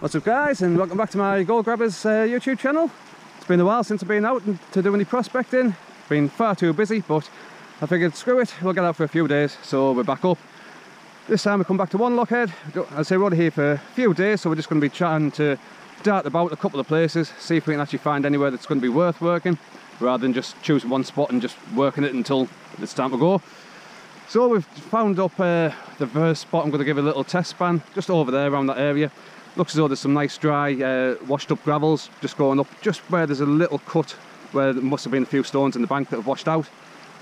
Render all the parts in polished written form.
What's up guys, and welcome back to my Gold Grabbers YouTube channel. It's been a while since I've been out to do any prospecting. Been far too busy, but I figured screw it, we'll get out for a few days, so we're back up. This time we come back to one lockhead. I say we're only here for a few days, so we're just going to be trying to dart about a couple of places, see if we can actually find anywhere that's going to be worth working, rather than just choose one spot and just working it until it's time to go. So we've found up the first spot. I'm going to give a little test span just over there around that area. Looks as though there's some nice dry washed up gravels just going up just where there's a little cut where there must have been a few stones in the bank that have washed out.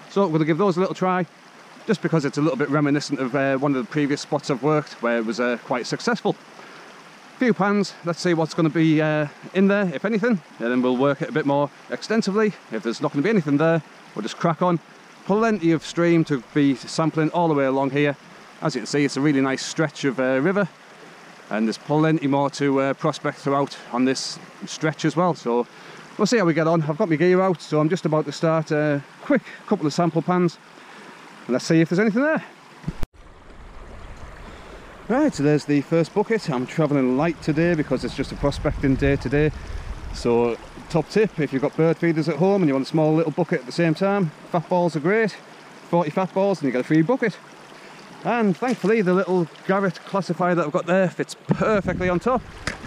So we're going to give those a little try, just because it's a little bit reminiscent of one of the previous spots I've worked where it was quite successful. Few pans, let's see what's going to be in there, if anything, and then we'll work it a bit more extensively. If there's not going to be anything there, we'll just crack on. Plenty of stream to be sampling all the way along here. As you can see, it's a really nice stretch of river, and there's plenty more to prospect throughout on this stretch as well. So we'll see how we get on. I've got my gear out, so I'm just about to start a quick couple of sample pans, and let's see if there's anything there. Right, so there's the first bucket. I'm travelling light today because it's just a prospecting day today. So top tip, if you've got bird feeders at home and you want a small little bucket at the same time, fat balls are great. 40 fat balls and you get a free bucket. And thankfully the little Garrett classifier that I've got there fits perfectly on top,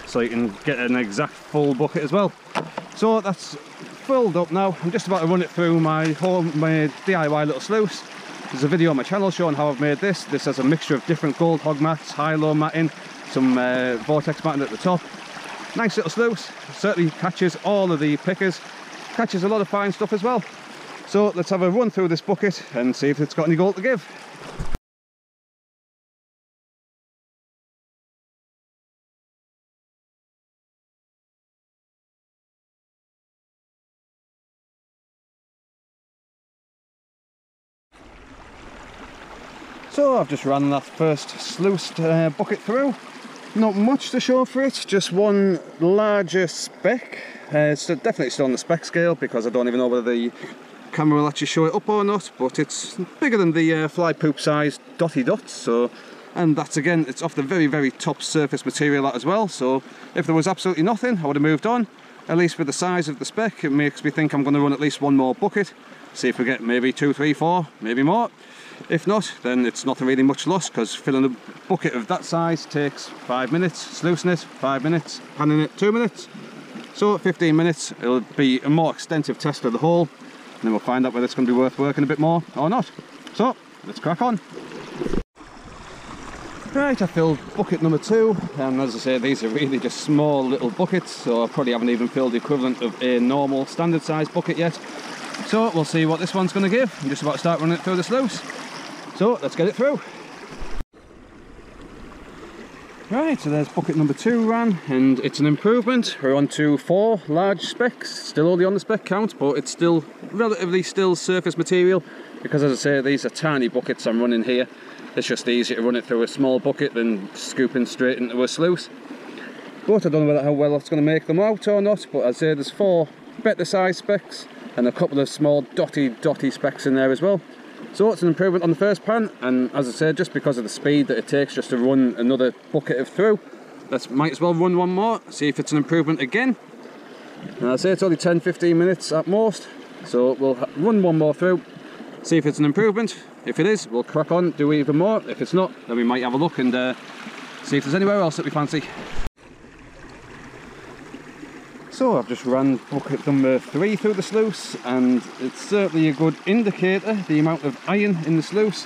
so you can get an exact full bucket as well. So that's filled up now. I'm just about to run it through my homemade DIY little sluice. There's a video on my channel showing how I've made this. This has a mixture of different gold hog mats, high-low matting, some vortex matting at the top. Nice little sluice, certainly catches all of the pickers, catches a lot of fine stuff as well. So let's have a run through this bucket and see if it's got any gold to give. So I've just ran that first sluiced bucket through. Not much to show for it, just one larger speck. It's definitely still on the speck scale because I don't even know whether the camera will actually show it up or not, but it's bigger than the fly poop size dotty dots. So, and that's again, it's off the very top surface material as well. So if there was absolutely nothing, I would have moved on. At least with the size of the speck, it makes me think I'm going to run at least one more bucket. See if we get maybe 2, 3, 4, maybe more. If not, then it's not really much loss, because filling a bucket of that size takes 5 minutes, sluicing it 5 minutes, panning it 2 minutes. So 15 minutes, it'll be a more extensive test of the hole, and then we'll find out whether it's going to be worth working a bit more or not. So let's crack on. Right, I filled bucket number 2, and as I say, these are really just small little buckets, so I probably haven't even filled the equivalent of a normal standard size bucket yet. So we'll see what this one's going to give. I'm just about to start running it through the sluice. So let's get it through. Right, so there's bucket number 2 ran, and it's an improvement. We're on to 4 large specks, still only on the spec count, but it's still relatively still surface material, because as I say, these are tiny buckets I'm running here. It's just easier to run it through a small bucket than scooping straight into a sluice. But I don't know how well it's going to make them out or not, but as I say, there's 4 better size specks and a couple of small dotty specks in there as well. So it's an improvement on the first pan, and as I said, just because of the speed that it takes just to run another bucket of through, might as well run one more, see if it's an improvement again. And I say it's only 10-15 minutes at most, so we'll run one more through, see if it's an improvement. If it is, we'll crack on, do even more. If it's not, then we might have a look and see if there's anywhere else that we fancy. So I've just ran bucket number 3 through the sluice, and it's certainly a good indicator, the amount of iron in the sluice.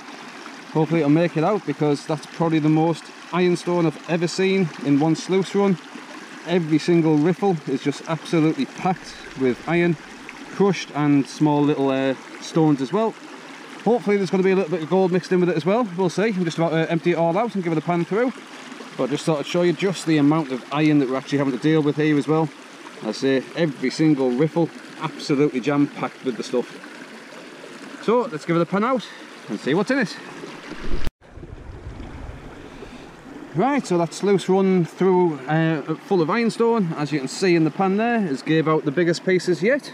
Hopefully it'll make it out, because that's probably the most ironstone I've ever seen in one sluice run. Every single riffle is just absolutely packed with iron, crushed, and small little stones as well. Hopefully there's going to be a little bit of gold mixed in with it as well, we'll see. I'm just about to empty it all out and give it a pan through. But I just thought I'd show you just the amount of iron that we're actually having to deal with here as well. I say every single riffle absolutely jam-packed with the stuff. So let's give it a pan out and see what's in it. Right, so that sluice run through full of ironstone, as you can see in the pan there, has gave out the biggest pieces yet.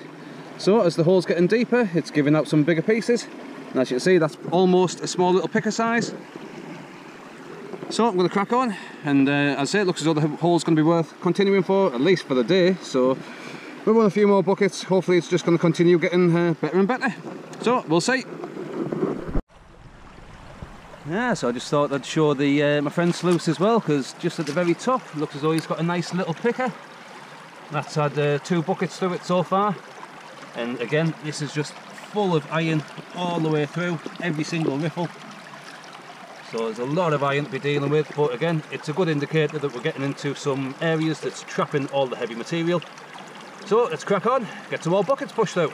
So as the hole's getting deeper, it's giving out some bigger pieces, and as you can see, that's almost a small little picker size. So I'm going to crack on, and as I say, it looks as though the hole's going to be worth continuing for, at least for the day. So we'll run a few more buckets. Hopefully it's just going to continue getting better and better. So we'll see. Yeah, so I just thought I'd show the my friend sluice as well, because just at the very top looks as though he's got a nice little picker. That's had 2 buckets through it so far, and again this is just full of iron all the way through, every single riffle. So there's a lot of iron to be dealing with, but again it's a good indicator that we're getting into some areas that's trapping all the heavy material. So let's crack on, get some more buckets pushed out.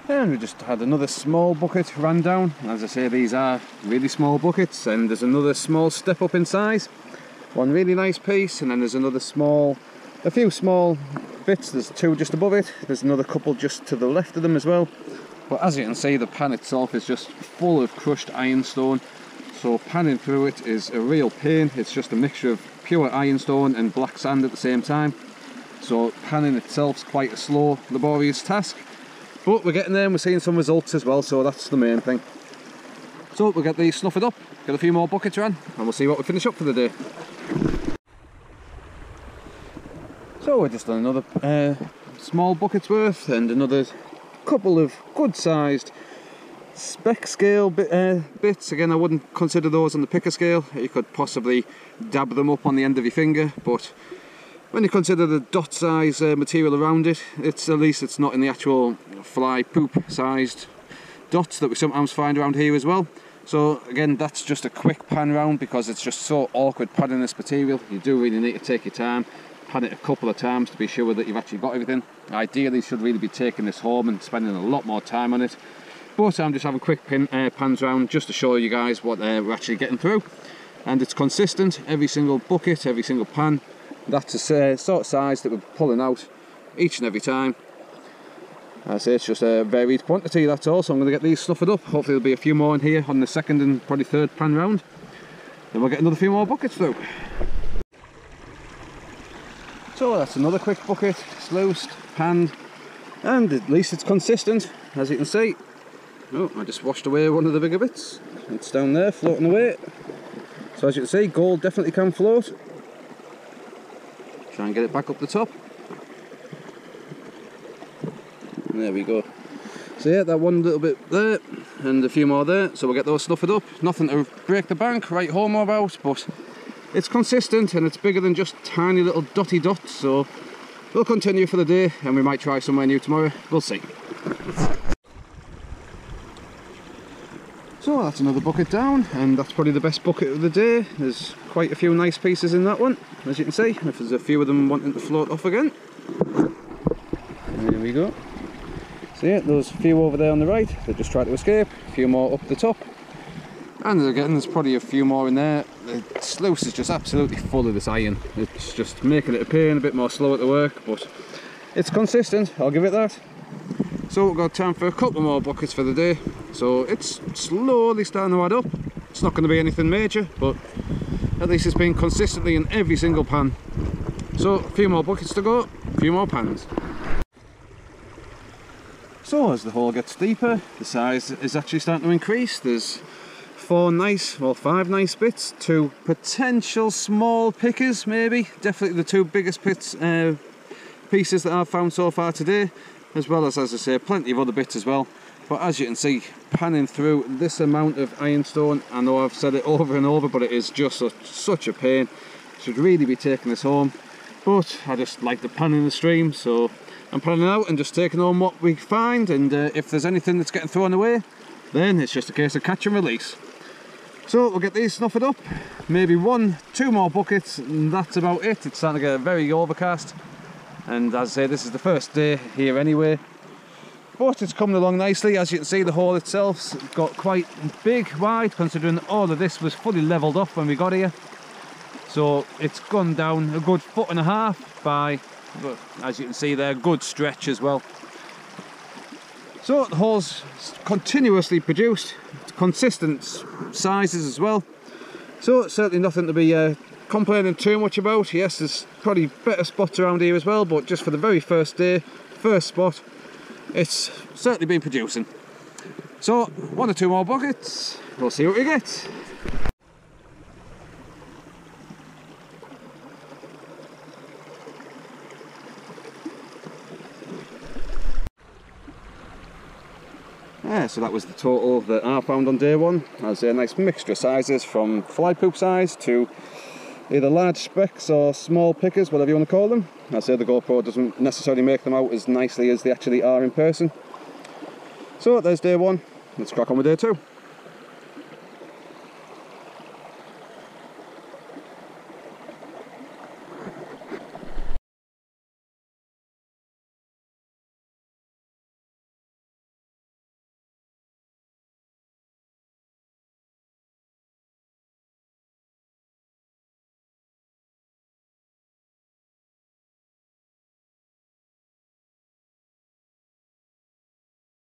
And we just had another small bucket ran down. As I say, these are really small buckets, and there's another small step up in size. One really nice piece, and then there's another a few small bits. There's 2 just above it. There's another couple just to the left of them as well. But as you can see, the pan itself is just full of crushed ironstone. So panning through it is a real pain. It's just a mixture of pure ironstone and black sand at the same time. So panning itself is quite a slow, laborious task. But we're getting there and we're seeing some results as well, so that's the main thing. So we'll get these snuffed up, get a few more buckets ran, and we'll see what we finish up for the day. So we're just on another small bucket's worth, and another couple of good sized spec scale bits. Again, I wouldn't consider those on the picker scale. You could possibly dab them up on the end of your finger, but when you consider the dot size material around it, at least it's not in the actual fly poop sized dots that we sometimes find around here as well. So again, that's just a quick pan round because it's just so awkward panning this material. You do really need to take your time, pan it a couple of times to be sure that you've actually got everything. Ideally, you should really be taking this home and spending a lot more time on it. But I'm just having quick pans round just to show you guys what we're actually getting through. And it's consistent, every single bucket, every single pan. That's the sort of size that we're pulling out each and every time. I say it's just a varied quantity, that's all. So I'm going to get these stuffed up. Hopefully there'll be a few more in here on the second and probably third pan round. Then we'll get another few more buckets through. So that's another quick bucket, sluiced, panned, and at least it's consistent, as you can see. Oh, I just washed away one of the bigger bits. It's down there, floating away. So as you can see, gold definitely can float. Try and get it back up the top. There we go. So yeah, that one little bit there, and a few more there, so we'll get those stuffed up. Nothing to break the bank, write home about, but it's consistent and it's bigger than just tiny little dotty dots, so we'll continue for the day, and we might try somewhere new tomorrow, we'll see. So that's another bucket down, and that's probably the best bucket of the day. There's quite a few nice pieces in that one, as you can see, if there's a few of them wanting to float off again. There we go. So yeah, those few over there on the right, they just try to escape, a few more up the top. And again, there's probably a few more in there. The sluice is just absolutely full of this iron. It's just making it a pain, a bit more slower to work, but it's consistent, I'll give it that. So we've got time for a couple more buckets for the day. So it's slowly starting to add up. It's not going to be anything major, but at least it's been consistently in every single pan. So a few more buckets to go, a few more pans. So as the hole gets deeper, the size is actually starting to increase. There's 5 nice bits, 2 potential small pickers maybe. Definitely the 2 biggest pieces that I've found so far today. As well as I say, plenty of other bits as well. But as you can see, panning through this amount of ironstone, I know I've said it over and over, but it is just such a pain. Should really be taking this home, but I just like the pan in the stream, so I'm planning out and just taking on what we find, and if there's anything that's getting thrown away, then it's just a case of catch and release. So we'll get these snuffered up, maybe 1-2 more buckets, and that's about it. It's starting to get very overcast, and as I say, this is the first day here anyway. But it's coming along nicely. As you can see, the hole itself's got quite big, wide, considering all of this was fully levelled off when we got here. So it's gone down a good 1.5 foot by, as you can see there, good stretch as well. So the hole's continuously produced, consistent sizes as well. So certainly nothing to be complaining too much about. Yes, there's probably better spots around here as well, but just for the very first day, first spot, it's certainly been producing. So 1 or 2 more buckets, we'll see what we get. Yeah, so that was the total that I found on day one. As a nice mixture of sizes, from fly poop size to either large specks or small pickers, whatever you want to call them. I say the GoPro doesn't necessarily make them out as nicely as they actually are in person. So there's day one, let's crack on with day two.